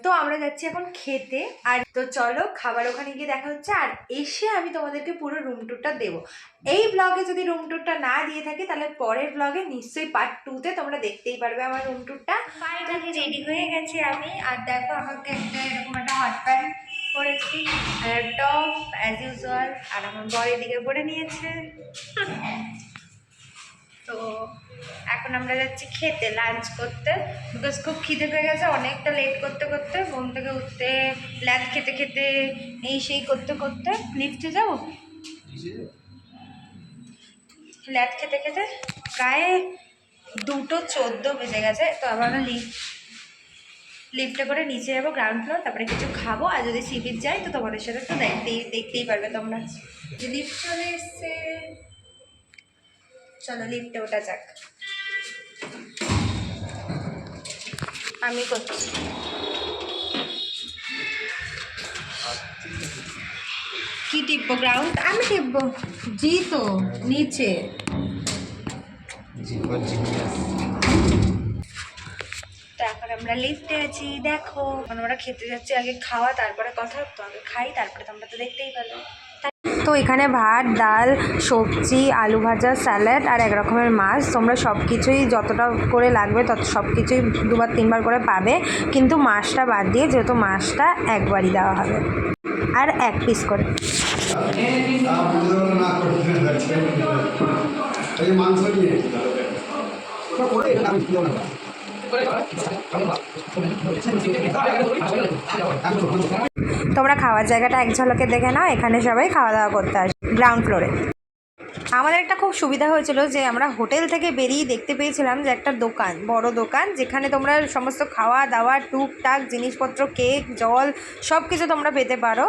তো আমরা যাচ্ছি এখন খেতে। আর তো চলো, খাবার ওখানে গিয়ে দেখা হচ্ছে, আর এসে আমি তোমাদেরকে পুরো রুম ট্যুরটা দেবো। এই ব্লগে যদি রুম ট্যুরটা না দিয়ে থাকি, তাহলে পরের ব্লগে নিশ্চয়ই পার্ট 2-তে তোমরা দেখতেই পারবে আমার রুম ট্যুরটা। ফাইনালি রেডি হয়ে গেছি আমি, আর দেখো আমাকে একটা এরকম একটা হট প্যান্ট পরেছি আর টপ অ্যাজ ইউজুয়াল, আর আমার বর এদিকে পরে নিয়েছে। তো এখন আমরা যাচ্ছি খেতে, লাঞ্চ করতে, বিকজ খুব খিদে পেয়ে গেছে, অনেকটা লেট করতে করতে, ঘুম থেকে উঠতে, ল্যাদ খেতে খেতে, এই সেই করতে করতে। লিফটে যাবো, ল্যাদ খেতে খেতে প্রায় 2:14 বেজে গেছে। তো আবার আমরা লিফটে করে নিচে যাবো গ্রাউন্ড ফ্লোর, তারপরে কিছু খাবো, আর যদি সি বিচ যাই তো তোমাদের সাথে তো দেখতেই পারবে তোমরা। যে লিফট চলে এসছে, চলো লিফটে ওটা যাক। আমি করছি, কি টিপবো? গ্রাউন্ড আমি টিপবো, জি তো নিচে। তো এখন আমরা লিফটে আছি, দেখো এখন আমরা খেতে যাচ্ছি। আগে খাওয়া তারপরে কথা, তো আগে খাই, তারপরে তোমরা তো দেখতেই পারবে। তো এখানে ভাত, ডাল, সবজি, আলু ভাজা, স্যালাড আর এক রকমের মাছ। তোমরা সব কিছুই যতটা করে লাগবে তত সব কিছুই 2-3 বার করে পাবে, কিন্তু মাছটা বাদ দিয়ে, যেহেতু মাছটা একবারই দেওয়া হবে, আর 1 পিস করে। তোমরা খাওয়ার জায়গাটা এক ঝলকে দেখে নাও, এখানে সবাই খাওয়া দাওয়া করতে আসে গ্রাউন্ড ফ্লোরে। আমাদের একটা খুব সুবিধা হয়েছিল যে আমরা হোটেল থেকে বেরিয়ে দেখতে পেয়েছিলাম যে একটা দোকান, বড় দোকান, যেখানে তোমরা সমস্ত খাওয়া দাওয়া, টুকটাক জিনিসপত্র, কেক, জল সব কিছু তোমরা পেতে পারো।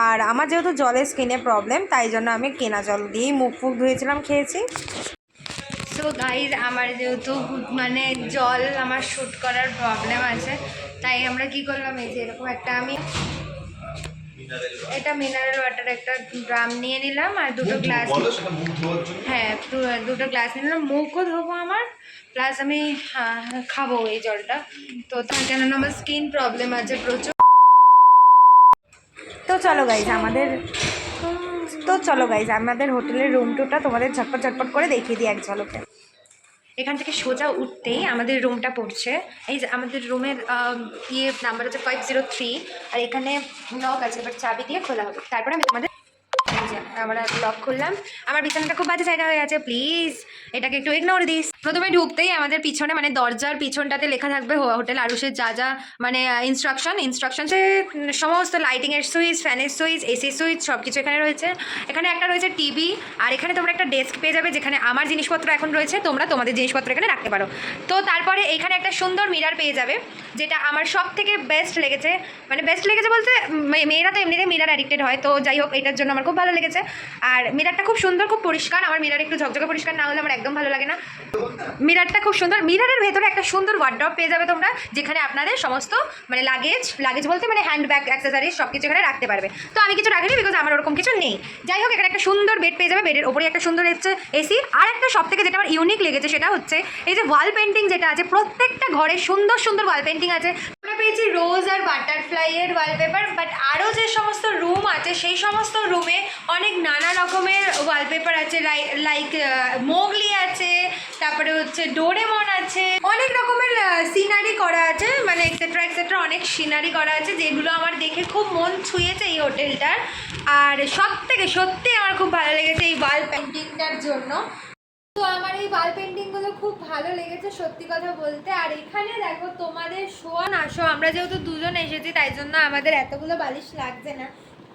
আর আমার যেহেতু জলের স্কিনে প্রবলেম, তাই জন্য আমি কেনা জল দিয়েই মুখ ফুক ধুয়েছিলাম, খেয়েছি। সো গাইজ, আমার যেহেতু মানে জল আমার শ্যুট করার প্রবলেম আছে, তাই আমরা কি করলাম, এই যে এরকম একটা, আমি এটা মিনারেল ওয়াটার একটা ড্রাম নিয়ে নিলাম, আর 2টো গ্লাস, হ্যাঁ 2টো গ্লাস নিয়ে নিলাম। মুখও ধোবো আমার, প্লাস আমি খাবো এই জলটা। তো তার কেননা আমার স্কিন প্রবলেম আছে প্রচুর। তো চলো গাইজ আমাদের হোটেলের রুম টুরটা তোমাদের ঝটপট করে দেখিয়ে দিই এক ঝলকে। এখান থেকে সোজা উঠতেই আমাদের রুমটা পড়ছে, এই যে আমাদের রুমের নাম্বার হচ্ছে 503, আর এখানে লক আছে, বাট চাবি দিয়ে খোলা হবে। তারপরে আমি তোমাদের আমরা লক খুললাম। আমার বিছানাটা খুব বাজে জায়গা হয়ে আছে, প্লিজ এটাকে একটু ইগনোর দিস। প্রথমে ঢুকতেই আমাদের পিছনে মানে দরজার পিছনটাতে লেখা থাকবে হোটেল আরুষের যা মানে ইনস্ট্রাকশনসে সমস্ত লাইটিংয়ের সুইচ, ফ্যানের সুইচ, এসি সুইচ সব কিছু এখানে রয়েছে। এখানে একটা রয়েছে টিভি, আর এখানে তোমরা একটা ডেস্ক পেয়ে যাবে, যেখানে আমার জিনিসপত্র এখন রয়েছে, তোমরা তোমাদের জিনিসপত্র এখানে রাখতে পারো। তো তারপরে এখানে একটা সুন্দর মিরার পেয়ে যাবে, যেটা আমার সব থেকে বেস্ট লেগেছে। মানে বেস্ট লেগেছে বলতে, মেয়েরা তো এমনিতে মিরার অ্যাডিক্টেড হয়, তো যাই হোক এটার জন্য আমার খুব ভালো লেগেছে। আর মিরারটা খুব সুন্দর, খুব পরিষ্কার। আমার মিরার একটু ঝকঝকে পরিষ্কার না হলে আমার একদম ভালো লাগে না। মিরারটা খুব সুন্দর। মিরারের ভেতরে একটা সুন্দর ওয়ার্ড্রপ পেয়ে যাবে তোমরা, যেখানে আপনাদের সমস্ত মানে লাগেজ বলতে মানে হ্যান্ড ব্যাগ, অ্যাক্সেসরিজ সব কিছু এখানে রাখতে পারবে। তো আমি কিছু রাখিনি, বিকজ আমার ওরকম কিছু নেই। যাই হোক, এখানে একটা সুন্দর বেড পেয়ে যাবে, বেডের ওপরে একটা সুন্দর হচ্ছে এসি। আর একটা সব থেকে যেটা আমার ইউনিক লেগেছে সেটা হচ্ছে এই যে ওয়াল পেন্টিং যেটা আছে, প্রত্যেকটা ঘরে সুন্দর ওয়াল পেন্টিং আছে। তোমরা পেয়ে পেয়েছি রোজ আর বাটারফ্লাইয়ের ওয়ালপেপার, বাট আরও যে সমস্ত রুম আছে সেই সমস্ত রুমে অনেক নানা রকমের ওয়ালপেপার আছে, লাইক মোগলি আছে, তারপরে হচ্ছে ডোরেমন আছে, অনেক রকমের সিনারি করা আছে, মানে এক্সেট্রা এক্সেট্রা অনেক সিনারি করা আছে, যেগুলো আমার দেখে খুব মন ছুঁয়েছে এই হোটেলটার। আর সব থেকে সত্যি আমার খুব ভালো লেগেছে এই ওয়াল পেন্টিংটার জন্য। তো আমার এই ওয়াল পেন্টিংগুলো খুব ভালো লেগেছে সত্যি কথা বলতে। আর এখানে দেখো তোমাদের শোয়া না শো, আমরা যেহেতু দুজন এসেছি তাই জন্য আমাদের এতগুলো বালিশ লাগছে না,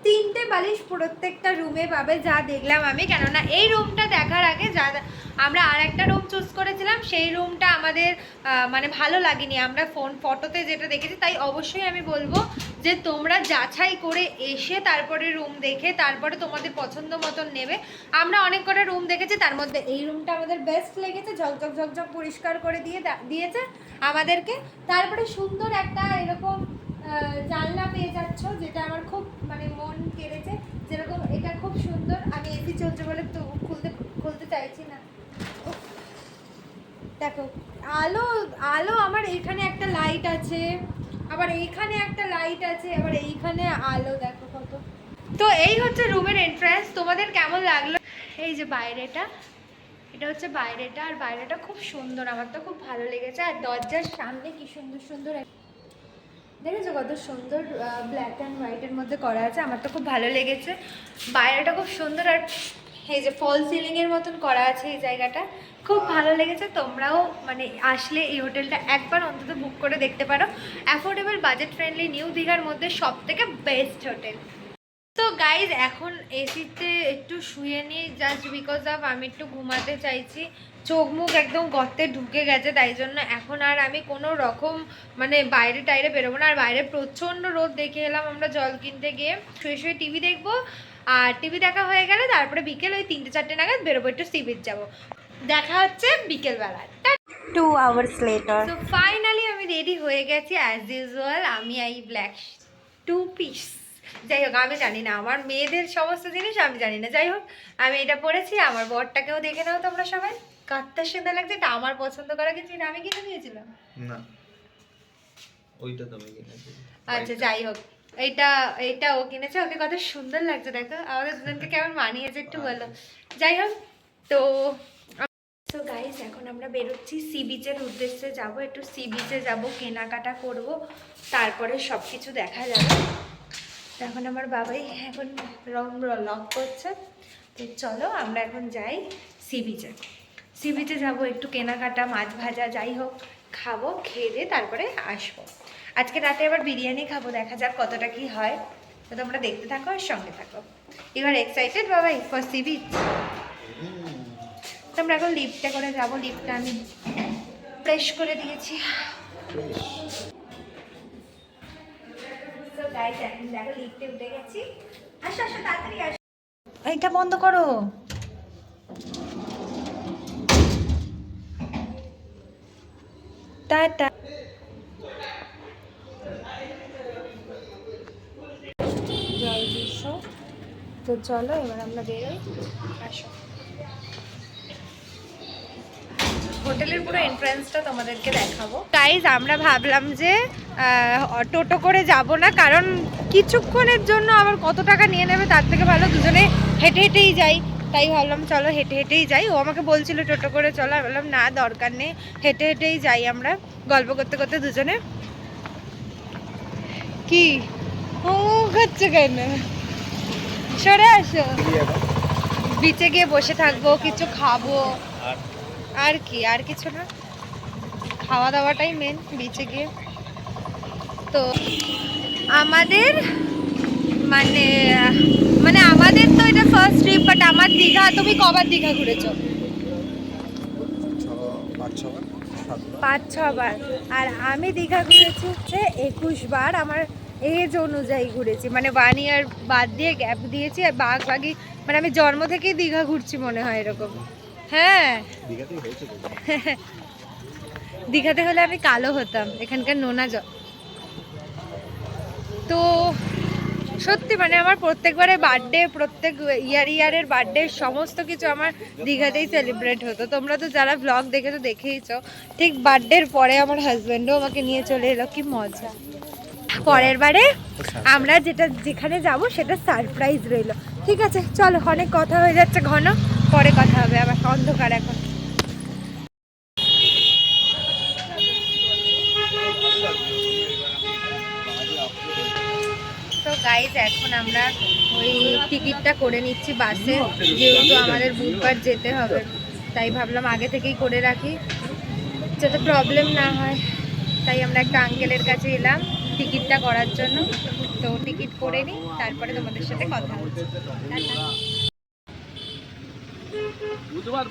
3টে বালিশ প্রত্যেকটা রুমে পাবে যা দেখলাম আমি। কেননা এই রুমটা দেখার আগে যা আমরা আর একটা রুম চুজ করেছিলাম সেই রুমটা আমাদের মানে ভালো লাগেনি, আমরা ফটোতে যেটা দেখেছি। তাই অবশ্যই আমি বলবো যে তোমরা যাচাই করে এসে তারপরে রুম দেখে তারপরে তোমাদের পছন্দ মতন নেবে। আমরা অনেক কটা রুম দেখেছি, তার মধ্যে এই রুমটা আমাদের বেস্ট লেগেছে, ঝকঝক ঝকঝক পরিষ্কার করে দিয়েছে আমাদেরকে। তারপরে সুন্দর একটা এরকম জানলা পেয়ে যাচ্ছ, যেটা আমার খুব মানে মন কেড়েছে, যেরকম এটা খুব সুন্দর। আমি এসি চলছে বলে তো খুলতে চাইছি না। দেখো আলো আলো, আমার এইখানে একটা লাইট আছে, আবার এইখানে একটা লাইট আছে, আবার এইখানে আলো দেখো কত। তো এই হচ্ছে রুমের এন্ট্রান্স। তোমাদের কেমন লাগলো? এই যে বাইরেটা, এটা হচ্ছে বাইরেটা, আর বাইরেটা খুব সুন্দর, আমার তো খুব ভালো লেগেছে। আর দরজার সামনে কি সুন্দর সুন্দর দেখেছো কত সুন্দর ব্ল্যাক অ্যান্ড হোয়াইটের মধ্যে করা আছে, আমার তো খুব ভালো লেগেছে। বাইরেটা খুব সুন্দর, আর এই যে ফল সিলিংয়ের মতন করা আছে এই জায়গাটা, খুব ভালো লেগেছে। তোমরাও মানে আসলে এই হোটেলটা একবার অন্তত বুক করে দেখতে পারো। অ্যাফোর্ডেবল, বাজেট ফ্রেন্ডলি, নিউ দীঘার মধ্যে সব থেকে বেস্ট হোটেল। তো গাইজ এখন এসিতে একটু শুয়ে নিই, জাস্ট বিকজ অফ আমি একটু ঘুমাতে চাইছি, চোখ মুখ একদম গর্তে ঢুকে গেছে, তাই জন্য এখন আর আমি কোনো রকম মানে বাইরে টাইরে বেরোবো না। আর বাইরে প্রচণ্ড রোদ দেখে এলাম আমরা জল কিনতে গিয়ে, শুয়ে শুয়ে টিভি দেখবো, আর টিভি দেখা হয়ে গেলে তারপরে বিকেল ওই 3টে-4টে নাগাদ বেরোবো, একটু সি বিচ যাবো। দেখা হচ্ছে বিকেলবেলা। 2 hours later. তো ফাইনালি আমি রেডি হয়ে গেছি অ্যাজ ইউজুয়াল। আমি এই ব্ল্যাক 2 পিস, যাই হোক আমি জানি না, আমার মেয়েদের সমস্ত জিনিস আমি জানি না, যাই হোক আমি এটা পরেছি। আমার বরটাকেও দেখে নাও তোমরা সবাই, কাঁদতে সুন্দর লাগছে। এটা আমার পছন্দ করা কিছু না, আমি কিনে দিয়েছিলাম না, ওইটা তুমি কিনেছো। আচ্ছা যাই হোক, এইটা ও কিনেছে, ওকে কত সুন্দর লাগছে দেখো, আমাদের দুজনকে কেমন মানিয়েছে একটু বলো। যাই হোক, তো গাইস এখন আমরা বেরোচ্ছি সি বিচের উদ্দেশ্যে যাব, একটু সি বিচে যাব, কেনাকাটা করব, তারপরে সব কিছু দেখা যাবে। এখন আমার বাবাই এখন লক করছে, তো চলো আমরা এখন যাই সি বিচে। সি বিচে যাবো, একটু কেনাকাটা, মাছ ভাজা যাই হোক খাবো, খেয়ে দিয়ে তারপরে আসবো। আজকে রাতে আবার বিরিয়ানি খাবো, দেখা যাক কতটা কি হয়। তো তোমরা দেখতে থাকো আর সঙ্গে থাকো। ইউ আর এক্সাইটেড বাবাই ফর সি বিচ? তো আমরা এখন লিফটে করে যাবো, লিফটটা আমি ফ্রেশ করে দিয়েছি। এখন দেখো লিফটে উঠে গেছি, আসো আসো তাড়াতাড়ি আসো। এইটা বন্ধ করো। টাটা। জল দিছো তো চলো এবার আমরা বেরোই, আসো। হোটেলের পুরো এন্ট্রান্সটা তোমাদেরকে দেখাবো। গাইজ আমরা ভাবলাম যে টোটো করে যাব না, কারণ কিছুক্ষণের জন্য আবার কত টাকা নিয়ে নেবে, তার থেকে ভালো দুজনে হেঁটে হেঁটেই যাই। তাই ভাবলাম চলো হেঁটে হেঁটেই যাই। ও আমাকে বলছিল টোটো করে চলো, আমি বললাম না দরকার নেই, হেঁটে হেঁটেই যাই আমরা, গল্প করতে করতে দুজনে। কি ও হচ্ছে কেন, সরে আসো। বিচে গিয়ে বসে থাকবো, কিছু খাবো, আর কি, আর কিছু না, খাওয়া দাওয়াটাই মেন বিচে গিয়ে। তো আমাদের মানে মানে আমাদের তো এটা ফার্স্ট ট্রিপ, বাট আমার দীঘা, তুমি কবার দীঘা ঘুরেছো? 5-6 বার। আর আমি দীঘা ঘুরেছি হচ্ছে 21 বার। আমার এজ অনুযায়ী ঘুরেছি, মানে 1 ইয়ার বাদ দিয়ে গ্যাপ দিয়েছি, আর বাকি মানে আমি জন্ম থেকেই দীঘা ঘুরছি মনে হয় এরকম। হ্যাঁ দীঘাতে হলে আমি কালো হতাম, এখানকার নোনা জল। তো সত্যি মানে আমার প্রত্যেকবারে বার্থডে, প্রত্যেক ইয়ারের বার্থডে সমস্ত কিছু আমার দীঘাতেই সেলিব্রেট হতো। তোমরা তো যারা ভ্লগ দেখেছো দেখেইছো, ঠিক বার্থডের পরে আমার হাজব্যান্ডও আমাকে নিয়ে চলে এলো, কি মজা। পরের বারে আমরা যেখানে যাব সেটা সারপ্রাইজ রইলো। ঠিক আছে চলো, অনেক কথা হয়ে যাচ্ছে ঘন, পরে কথা হবে আবার, অন্ধকার এখন। তো গাইজ এখন আমরা ওই টিকিটটা করে নিচ্ছি বাসে, যেহেতু আমাদের বুধবার যেতে হবে, তাই ভাবলাম আগে থেকেই করে রাখি যাতে প্রবলেম না হয়। তাই আমরা একটা আঙ্কেলের কাছে এলাম টিকিটটা করার জন্য। তো টিকিট করে নিই, তারপরে তোমাদের সাথে কথা হচ্ছে। বুধবার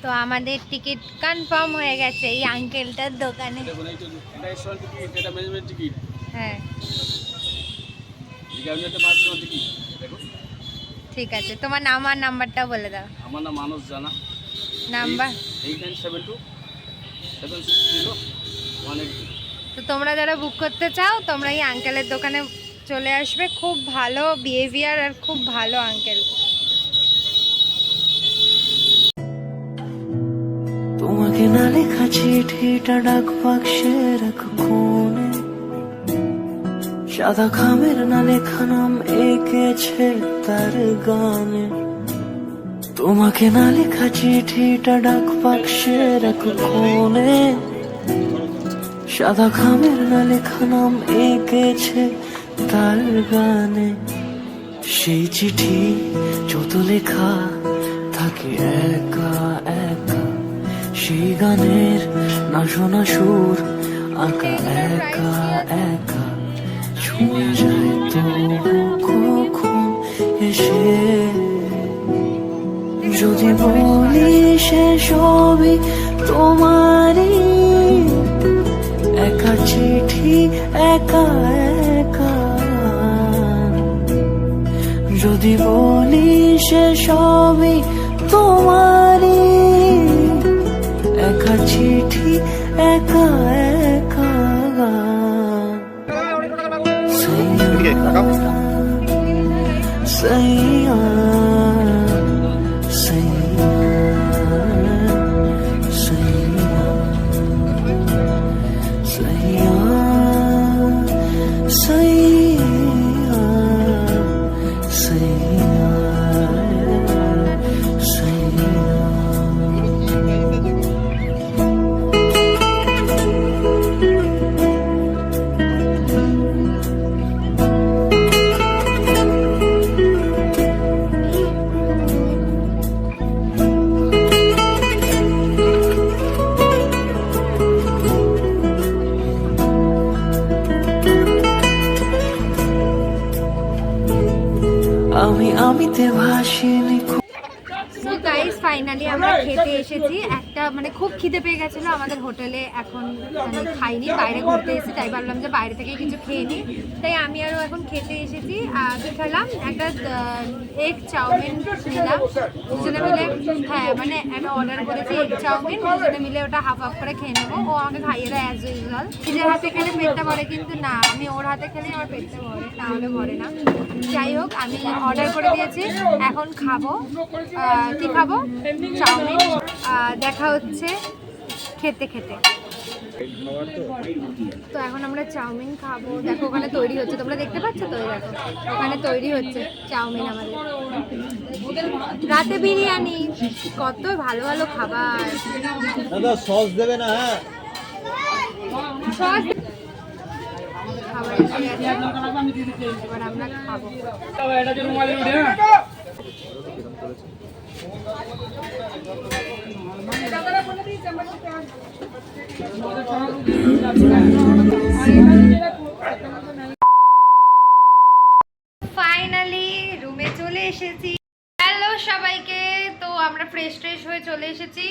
তো আমাদের টিকিট কনফার্ম হয়ে গেছে এই আঙ্কেলটার দোকানে। দেখুন এটা স্টুডেন্ট টিকিট, এটা ম্যানেজমেন্ট টিকিট, হ্যাঁ এটা একটা পার্সোনাল টিকিট। দেখুন ঠিক আছে, তোমার নাম আর নাম্বারটা বলে দাও। আমার নাম মানস জানা, নাম্বার 8972-760-182। তো তোমরা যারা বুক করতে চাও তোমরা এই আঙ্কেলের দোকানে চলে আসবে, খুব ভালো বিহেভিয়ার আর খুব ভালো আঙ্কেল। তোমাকে না লেখা চিঠিটা ডাক বাক্সের এক কোণে, সাদা খামের না লেখা নাম এঁকেছে তার গানে। তোমাকে না লেখা চিঠিটা ডাক বাক্সের এক কোণে, সাদা খামের না লেখা নাম এঁকেছে তার গানে। সেই চিঠি যত লেখা থাকে একা একা, সেই গানের না শোনা সুর আঁকা একা একা, ছুঁয়ে যায় তবু কখন এসে। যদি বলি সে সবই তোমারই, একা চিঠি একা একা। যদি বলি সে সবই তোমারই, একা চিঠি একা একা। সইয়া সইয়া সইয়া সইয়া সইয়া সইয়া সইয়া। আমিতে ভাসিনি। সো গাইস ফাইনালি আমরা খেতে এসেছি। একটা মানে খুব খিদে পেয়ে গেছিলো আমাদের হোটেলে, এখন মানে খাইনি, বাইরে ঘুরতে এসেছি, তাই ভাবলাম যে বাইরে থেকে কিছু খেয়ে নিই। তাই আমি আরও এখন খেতে এসেছি। কি খেলাম, একটা এগ চাউমিন নিলাম দুজনে মিলে। হ্যাঁ মানে একটা অর্ডার করেছি এগ চাউমিন, দুজনে মিলে ওটা হাফ হাফ করে খেয়ে নেবো। ও আমাকে খাইয়ে দেয় অ্যাজ ইউজুয়াল। নিজের হাতে খেলে পেটটা ভরে, কিন্তু না, আমি ওর হাতে খেলে আমার পেটটা ভরে, তাহলে ভরে না। যাই হোক, আমি অর্ডার করে দিয়েছি, এখন খাবো। কি খাবো? চাউমিন। দেখা হচ্ছে খেতে খেতে। তো এখন আমরা চাউমিন খাবো। দেখো ওখানে তৈরি হচ্ছে, তোমরা দেখতে পাচ্ছ তো? দেখো ওখানে তৈরি হচ্ছে চাউমিন আমাদের। রাতে বিরিয়ানি, কত ভালো ভালো খাবার। দাদা সস দেবে না? হ্যাঁ সস খাবার এসে গেছে, এবার আমরা খাবো। ফাইনালি রুমে চলে এসেছি। হ্যালো সবাইকে, তো আমরা ফ্রেশ হয়ে চলে এসেছি।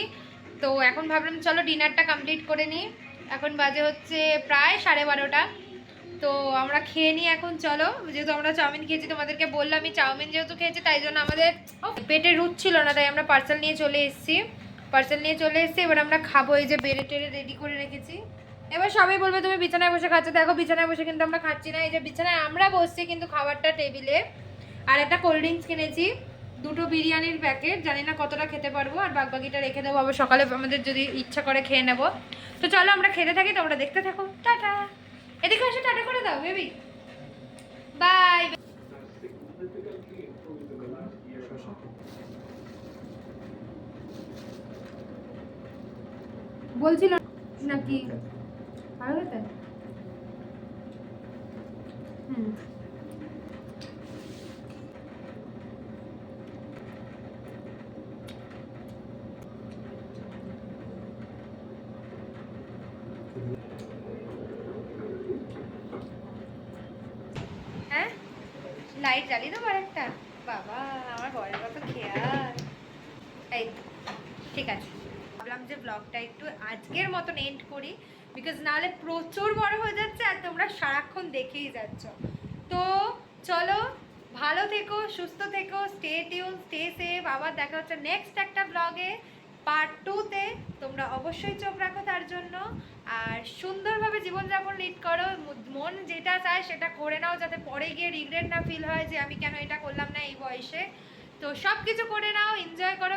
তো এখন ভাবলাম চলো ডিনারটা কমপ্লিট করে নিই। এখন বাজে হচ্ছে প্রায় 12:30। তো আমরা খেয়ে নিই এখন। চলো, যেহেতু আমরা চাউমিন খেয়েছি, তোমাদেরকে বললাম আমি চাউমিন যেহেতু খেয়েছি তাই জন্য আমাদের পেটে রুচছিল না, তাই আমরা পার্সেল নিয়ে চলে এসেছি। এবার আমরা খাবো। এই যে বেড়ে টেড়ে রেডি করে রেখেছি। এবার সবাই বলবে তুমি বিছানায় বসে খাচ্ছ। দেখো বিছানায় বসে কিন্তু আমরা খাচ্ছি না, এই যে বিছানায় আমরা বসছি কিন্তু খাবারটা টেবিলে। আর একটা কোল্ড ড্রিঙ্কস কিনেছি, 2টো বিরিয়ানির প্যাকেট, জানি না কতটা খেতে পারবো, আর বাকিটা রেখে দেবো আবার সকালে আমাদের যদি ইচ্ছা করে খেয়ে নেব। তো চলো আমরা খেতে থাকি, তোমরা দেখতে থাকো। টাটা, এদিকে এসে টাটা করে দাও বেবি, বাই। বলছিল নাকি ভালো খেতে? হুম, হ্যাঁ লাইট জ্বালিয়ে দেবো আরেকটা। বাবা আমার বরের কত খেয়াল। এই তো, ঠিক আছে, ভাবলাম যে ব্লগটা একটু আজকের মতন এন্ড করি, বিকজ নাহলে প্রচুর বড় হয়ে যাচ্ছে আর তোমরা সারাক্ষণ দেখেই যাচ্ছ। তো চলো, ভালো থেকো, সুস্থ থেকো, স্টে টিউন, স্টে সেফ। আবার দেখা হচ্ছে নেক্সট একটা ব্লগে, পার্ট 2-তে। তোমরা অবশ্যই চোখ রাখো তার জন্য, আর সুন্দরভাবে জীবনযাপন লিড করো। মন যেটা চায় সেটা করে নাও, যাতে পরে গিয়ে রিগ্রেট না ফিল হয় যে আমি কেন এটা করলাম না এই বয়সে। তো সব কিছু করে নাও, এনজয় করো।